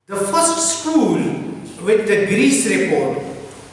The first school with the Greece report,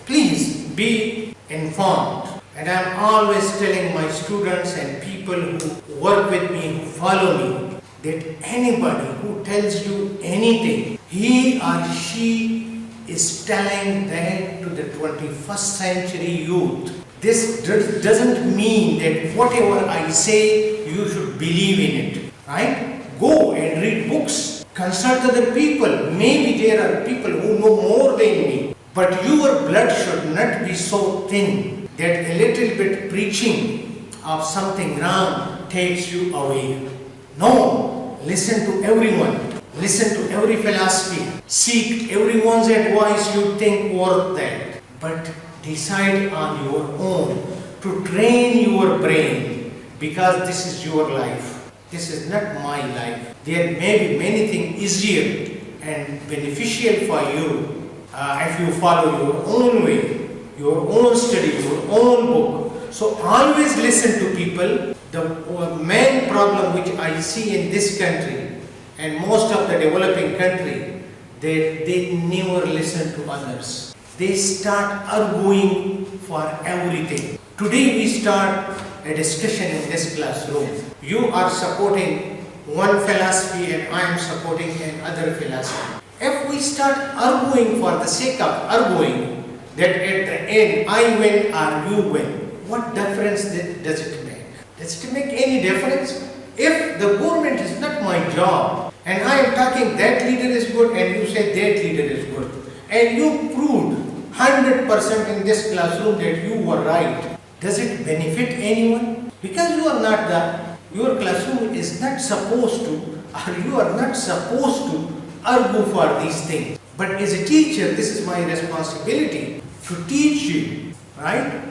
please be informed. And I'm always telling my students and people who work with me, who follow me, that anybody who tells you anything, he or she is telling that to the 21st century youth. This doesn't mean that whatever I say, you should believe in it, right? Go and read books. Consult other people. Maybe there are people who know more than me. But your blood should not be so thin that a little bit preaching of something wrong takes you away. No, listen to everyone. Listen to every philosophy. Seek everyone's advice you think worth that. But decide on your own to train your brain, because this is your life. This is not my life. There may be many things easier and beneficial for you if you follow your own way, your own study, your own book. So always listen to people. The main problem which I see in this country and most of the developing country, they never listen to others. They start arguing for everything. Today we start a discussion in this classroom. You are supporting one philosophy and I am supporting another philosophy. If we start arguing for the sake of arguing, that at the end I win or you win, what difference does it make? Does it make any difference? If the government is not my job and I am talking that leader is good and you say that leader is good, and you proved 100% in this classroom that you were right, does it benefit anyone? Because you are not your classroom is not supposed to, or you are not supposed to argue for these things. But as a teacher, this is my responsibility to teach you, right?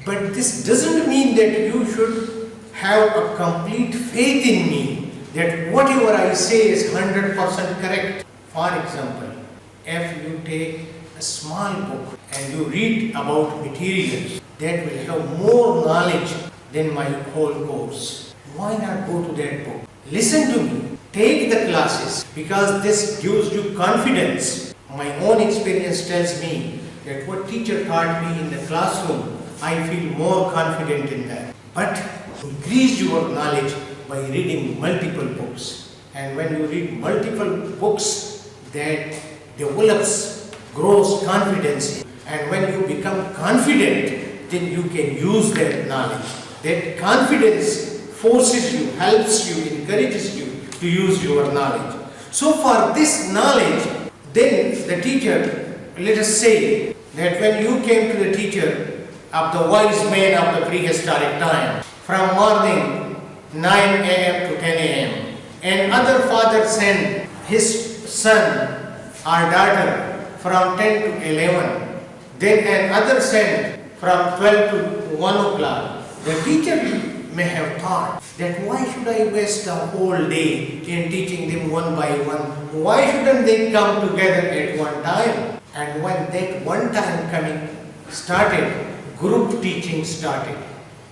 But this doesn't mean that you should have a complete faith in me, that whatever I say is 100% correct. For example, if you take a small book and you read about materials, that will have more knowledge than my whole course. Why not go to that book? Listen to me. Take the classes, because this gives you confidence. My own experience tells me that what teacher taught me in the classroom, I feel more confident in that. But increase your knowledge by reading multiple books. And when you read multiple books, that grows confidence. And when you become confident, then you can use that knowledge. That confidence forces you, helps you, encourages you to use your knowledge. So for this knowledge, then the teacher, let us say that when you came to the teacher of the wise men of the prehistoric time, from morning 9 a.m. to 10 a.m., and other father sent his son or daughter from 10 to 11, then another sent from 12 to 1 o'clock. The teacher may have thought that why should I waste the whole day in teaching them one by one? Why shouldn't they come together at one time? And when that one time coming started, group teaching started.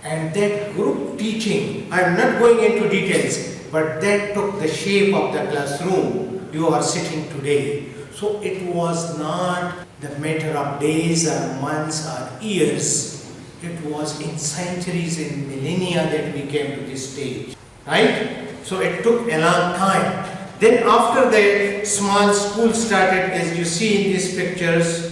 And that group teaching, I am not going into details, but that took the shape of the classroom you are sitting today. So it was not the matter of days or months or years. It was in centuries and millennia that we came to this stage, right? So it took a long time. Then after the small school started, as you see in these pictures,